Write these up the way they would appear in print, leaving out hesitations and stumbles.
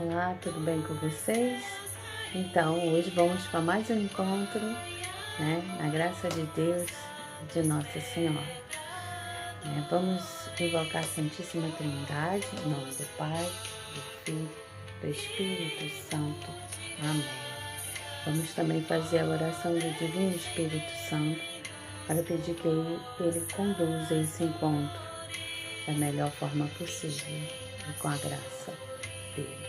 Olá, tudo bem com vocês? Então, hoje vamos para mais um encontro, na graça de Deus, de Nossa Senhora. Vamos invocar a Santíssima Trindade, em nome do Pai, do Filho, do Espírito Santo. Amém. Vamos também fazer a oração do Divino Espírito Santo para pedir que Ele conduza esse encontro da melhor forma possível e com a graça dele.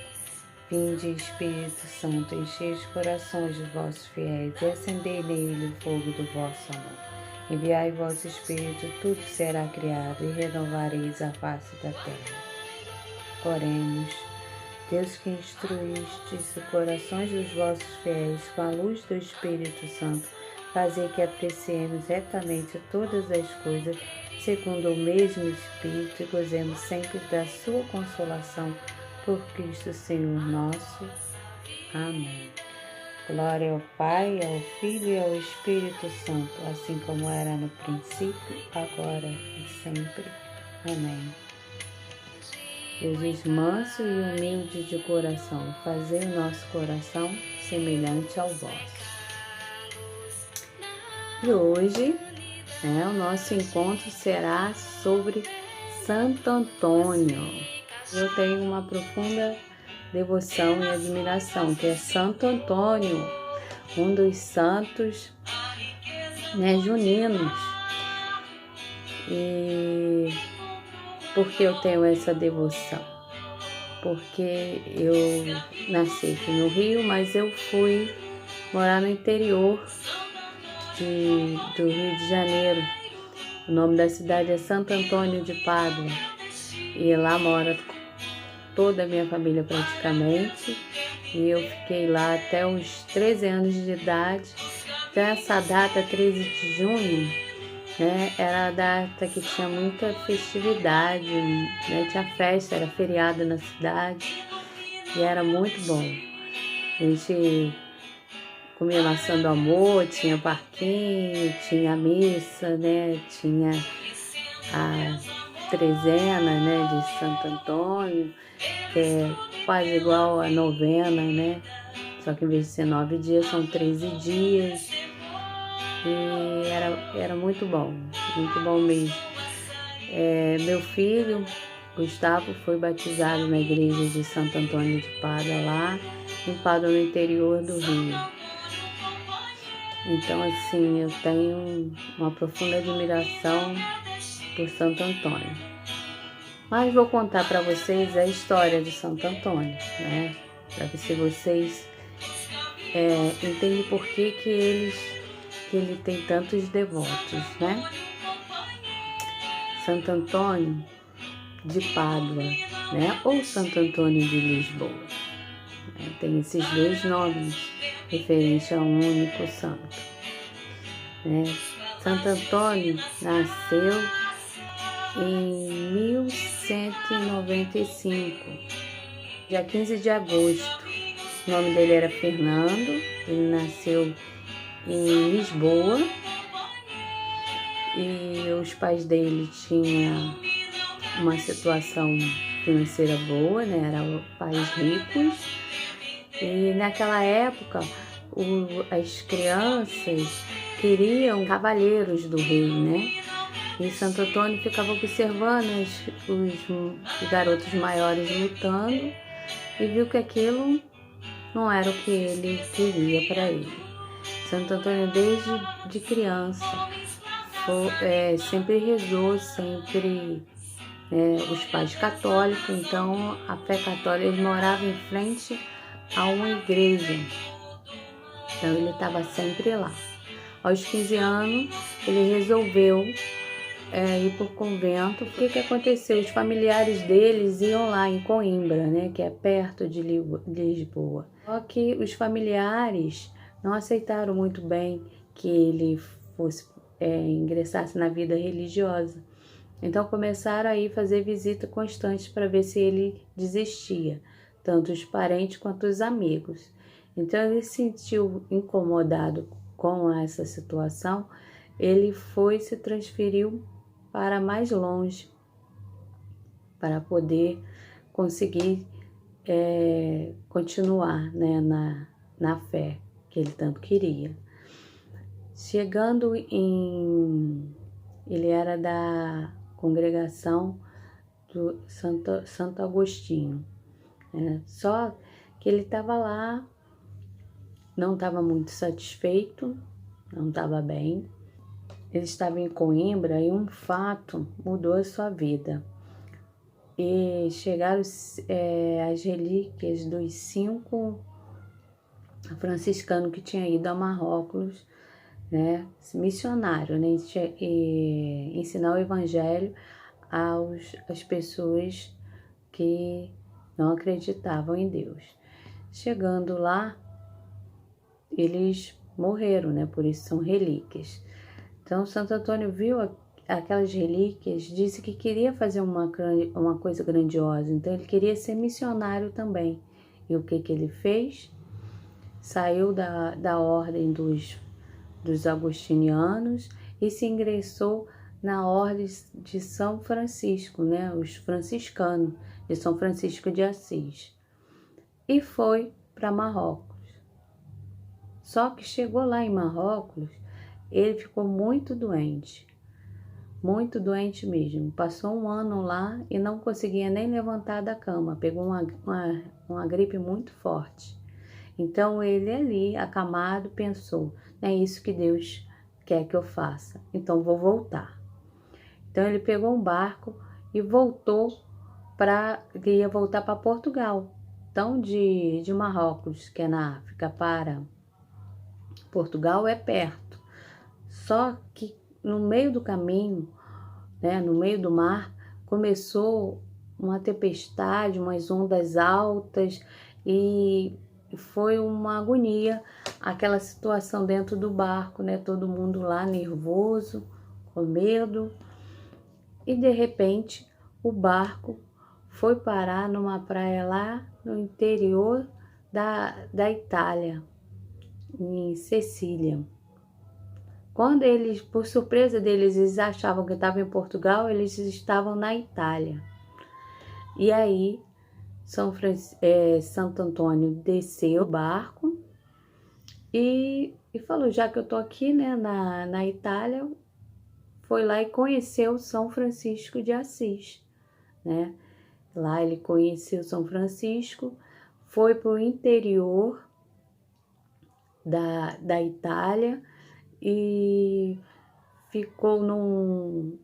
Vinde, Espírito Santo, enchei os corações dos vossos fiéis e acendei nele o fogo do vosso amor. Enviai vosso Espírito, tudo será criado e renovareis a face da terra. Oremos. Deus, que instruístes os corações dos vossos fiéis com a luz do Espírito Santo, fazei que apreciemos retamente todas as coisas segundo o mesmo Espírito e gozemos sempre da sua consolação por Cristo Senhor nosso. Amém. Glória ao Pai, ao Filho e ao Espírito Santo, assim como era no princípio, agora e sempre. Amém. Jesus manso e humilde de coração, fazei o nosso coração semelhante ao vosso. E hoje, o nosso encontro será sobre Santo Antônio. Eu tenho uma profunda devoção e admiração, que é Santo Antônio, um dos santos juninos. E por que eu tenho essa devoção? Porque eu nasci aqui no Rio, mas eu fui morar no interior do Rio de Janeiro. O nome da cidade é Santo Antônio de Pádua. E lá mora toda a minha família praticamente, e eu fiquei lá até uns 13 anos de idade. Então essa data, 13 de junho, era a data que tinha muita festividade, tinha festa, era feriado na cidade, e era muito bom. A gente comia maçã do amor, tinha parquinho, tinha a missa, tinha a trezena, de Santo Antônio, que é quase igual a novena, só que em vez de ser 9 dias, são 13 dias, e era muito bom mesmo. Meu filho, Gustavo, foi batizado na igreja de Santo Antônio de Pádua, lá em Pádua, no interior do Rio. Então, assim, eu tenho uma profunda admiração por Santo Antônio. Mas vou contar para vocês a história de Santo Antônio, para ver se vocês entendem por que ele tem tantos devotos, Santo Antônio de Pádua, ou Santo Antônio de Lisboa. Tem esses dois nomes referentes a um único santo. Santo Antônio nasceu em 1195, dia 15 de agosto. O nome dele era Fernando, ele nasceu em Lisboa e os pais dele tinham uma situação financeira boa, eram pais ricos, e naquela época as crianças queriam cavaleiros do rei, E Santo Antônio ficava observando os garotos maiores lutando e viu que aquilo não era o que ele queria para ele. Santo Antônio, desde criança, sempre rezou, sempre os pais católicos, então a fé católica, ele morava em frente a uma igreja, então ele estava sempre lá. Aos 15 anos, ele resolveu ir para o convento. O que aconteceu? Os familiares deles iam lá em Coimbra, que é perto de Lisboa. Só que os familiares não aceitaram muito bem que ele ingressasse na vida religiosa. Então começaram a ir fazer visita constante para ver se ele desistia, tanto os parentes quanto os amigos. Então ele se sentiu incomodado com essa situação, ele se transferiu para mais longe, para poder conseguir continuar, né, na fé que ele tanto queria. Chegando ele era da congregação do Santo Agostinho, né? Só que ele estava lá, não estava muito satisfeito, não estava bem. Ele estava em Coimbra e um fato mudou a sua vida. E chegaram as relíquias dos 5 franciscanos que tinham ido a Marrocos, né, missionário, né, e ensinar o evangelho às pessoas que não acreditavam em Deus. Chegando lá, eles morreram, né, por isso são relíquias. Então, Santo Antônio viu aquelas relíquias, disse que queria fazer uma coisa grandiosa, então ele queria ser missionário também. E o que ele fez? Saiu da ordem dos agostinianos e se ingressou na ordem de São Francisco, né? Os franciscanos de São Francisco de Assis. E foi para Marrocos. Só que chegou lá em Marrocos, ele ficou muito doente mesmo. Passou um ano lá e não conseguia nem levantar da cama, pegou uma gripe muito forte. Então ele ali, acamado, pensou, é isso que Deus quer que eu faça, então vou voltar. Então ele pegou um barco e ia voltar para Portugal. Então de Marrocos, que é na África, para Portugal é perto. Só que no meio do caminho, né, no meio do mar, começou uma tempestade, umas ondas altas e foi uma agonia aquela situação dentro do barco, né? Todo mundo lá nervoso, com medo. E de repente o barco foi parar numa praia lá no interior da Itália, em Sicília. Quando eles, por surpresa deles, eles achavam que estavam em Portugal, eles estavam na Itália. E aí Santo Antônio desceu do barco e falou, já que eu tô aqui, né, na Itália, foi lá e conheceu São Francisco de Assis, né? Lá ele conheceu São Francisco, foi para o interior da Itália e ficou num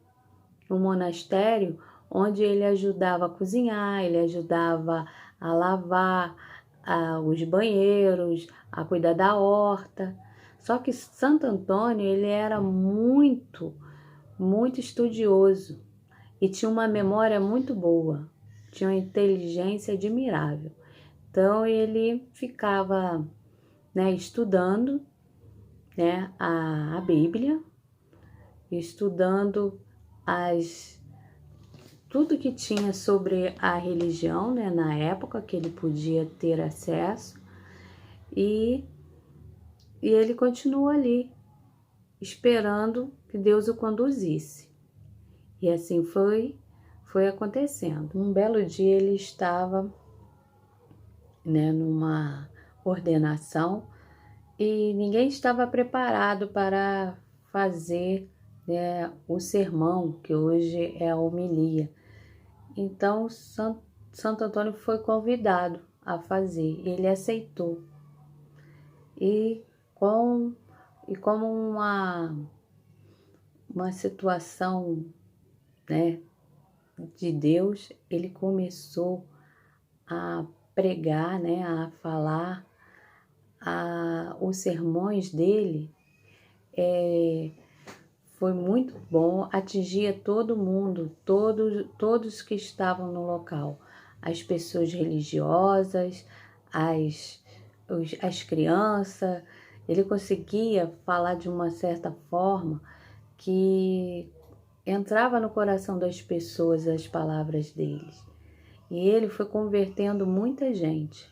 monastério onde ele ajudava a cozinhar, ele ajudava a lavar os banheiros, a cuidar da horta. Só que Santo Antônio, ele era muito estudioso e tinha uma memória muito boa, tinha uma inteligência admirável. Então ele ficava, né, estudando, né, a Bíblia, estudando tudo que tinha sobre a religião, né, na época que ele podia ter acesso, e ele continua ali, esperando que Deus o conduzisse. E assim foi acontecendo. Um belo dia ele estava, né, numa ordenação e ninguém estava preparado para fazer, né, o sermão, que hoje é a homilia. Então, Santo Antônio foi convidado a fazer, ele aceitou. E como uma situação, né, de Deus, ele começou a pregar, né, a falar, os sermões dele foi muito bom, atingia todo mundo, todos que estavam no local, as pessoas religiosas, as crianças. Ele conseguia falar de uma certa forma que entrava no coração das pessoas as palavras deles. E ele foi convertendo muita gente.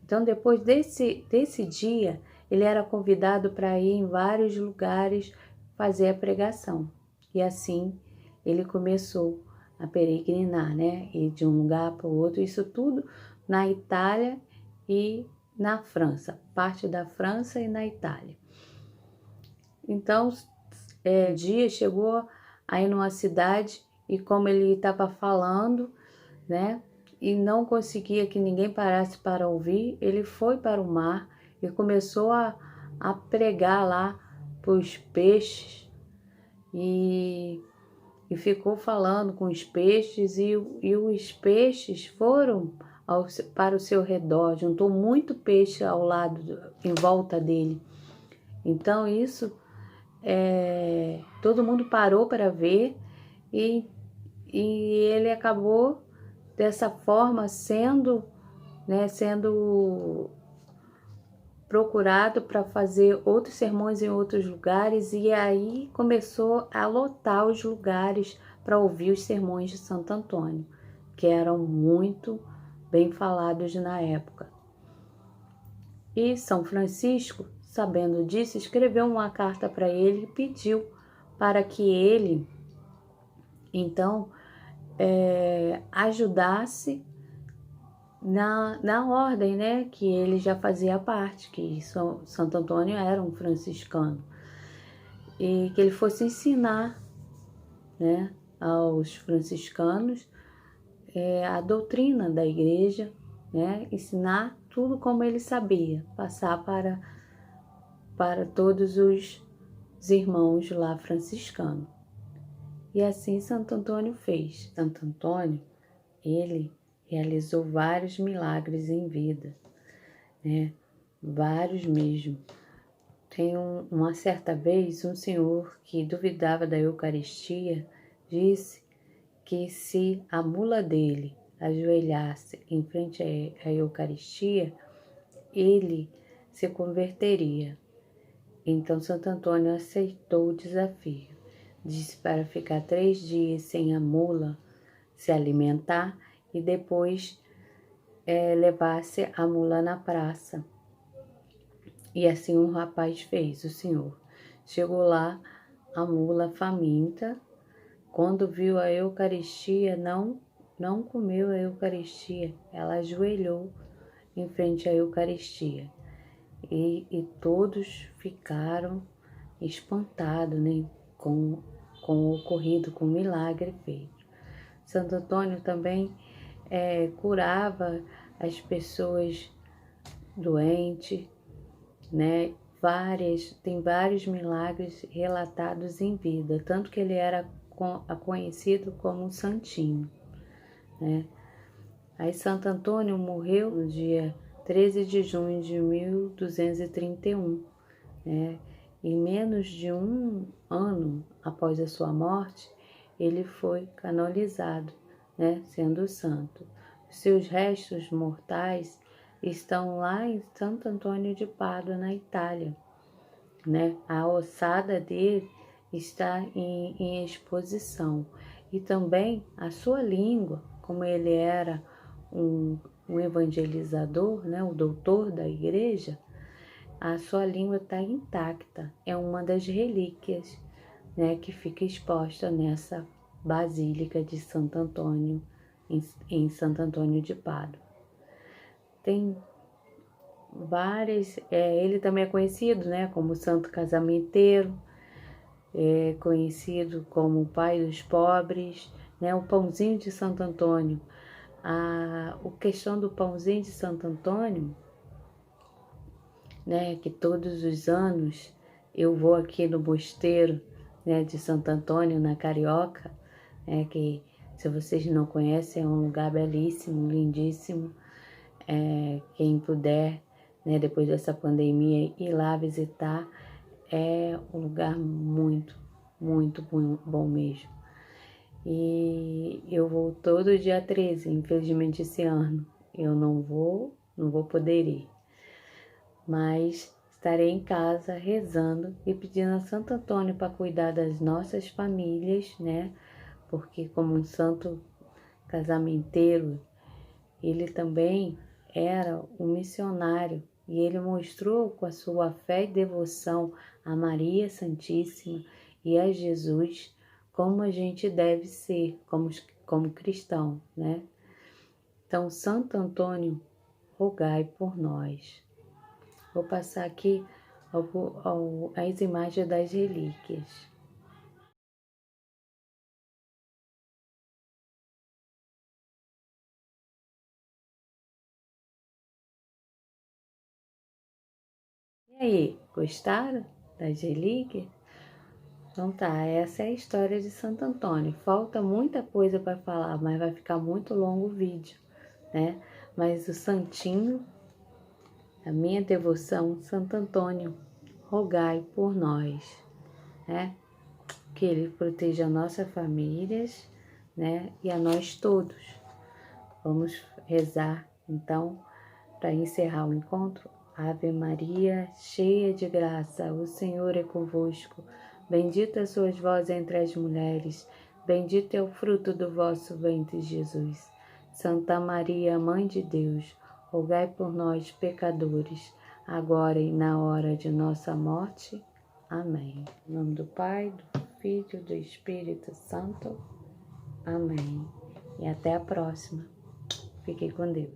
Então, depois desse dia, ele era convidado para ir em vários lugares fazer a pregação. E assim, ele começou a peregrinar, né? Ir de um lugar para o outro. Isso tudo na Itália e na França, parte da França e na Itália. Então, um dia chegou aí numa cidade e como ele estava falando, né, e não conseguia que ninguém parasse para ouvir, ele foi para o mar e começou a pregar lá para os peixes e ficou falando com os peixes e os peixes foram para o seu redor, juntou muito peixe ao lado, em volta dele. Então isso, todo mundo parou para ver e ele acabou dessa forma sendo procurado para fazer outros sermões em outros lugares, e aí começou a lotar os lugares para ouvir os sermões de Santo Antônio, que eram muito bem falados na época. E São Francisco, sabendo disso, escreveu uma carta para ele e pediu para que ele, então, ajudasse na ordem, né, que ele já fazia parte, que Santo Antônio era um franciscano, e que ele fosse ensinar, né, aos franciscanos a doutrina da igreja, né, ensinar tudo como ele sabia, passar para todos os irmãos lá franciscanos. E assim Santo Antônio fez. Santo Antônio, ele realizou vários milagres em vida, né? Vários mesmo. Tem uma certa vez, um senhor que duvidava da Eucaristia disse que se a mula dele ajoelhasse em frente à Eucaristia, ele se converteria. Então Santo Antônio aceitou o desafio. Disse para ficar 3 dias sem a mula se alimentar e depois levasse a mula na praça. E assim o rapaz fez, o senhor. Chegou lá, a mula faminta, quando viu a Eucaristia, não comeu a Eucaristia, ela ajoelhou em frente à Eucaristia. E todos ficaram espantados, né, com o ocorrido, com o milagre feito. Santo Antônio também curava as pessoas doentes, né? Tem vários milagres relatados em vida, tanto que ele era conhecido como Santinho, né? Aí Santo Antônio morreu no dia 13 de junho de 1231, né? E menos de um ano após a sua morte, ele foi canonizado, né? Sendo santo. Seus restos mortais estão lá em Santo Antônio de Pádua, na Itália, né? A ossada dele está em exposição. E também a sua língua, como ele era um evangelizador, né? O doutor da igreja, a sua língua está intacta. É uma das relíquias, né, que fica exposta nessa Basílica de Santo Antônio, em Santo Antônio de Pádua. Tem várias, ele também é conhecido, né, como Santo Casamenteiro, conhecido como o Pai dos Pobres, né, o Pãozinho de Santo Antônio. A questão do Pãozinho de Santo Antônio, né, que todos os anos eu vou aqui no mosteiro, né, de Santo Antônio, na Carioca, que se vocês não conhecem é um lugar belíssimo, lindíssimo. Quem puder, né, depois dessa pandemia, ir lá visitar, é um lugar muito, muito bom mesmo. E eu vou todo dia 13, infelizmente esse ano eu não vou poder ir, mas estarei em casa rezando e pedindo a Santo Antônio para cuidar das nossas famílias, né? Porque como um santo casamenteiro, ele também era um missionário e ele mostrou com a sua fé e devoção a Maria Santíssima e a Jesus como a gente deve ser como cristão, né? Então, Santo Antônio, rogai por nós. Vou passar aqui as imagens das relíquias. E aí, gostaram das relíquias? Então tá, essa é a história de Santo Antônio. Falta muita coisa para falar, mas vai ficar muito longo o vídeo, né? Mas o santinho, a minha devoção, Santo Antônio, rogai por nós, né? Que ele proteja nossas famílias, né? E a nós todos. Vamos rezar, então, para encerrar o encontro. Ave Maria, cheia de graça, o Senhor é convosco. Bendita sois vós entre as mulheres, bendito é o fruto do vosso ventre, Jesus. Santa Maria, Mãe de Deus, rogai por nós, pecadores, agora e na hora de nossa morte. Amém. Em nome do Pai, do Filho e do Espírito Santo. Amém. E até a próxima. Fiquem com Deus.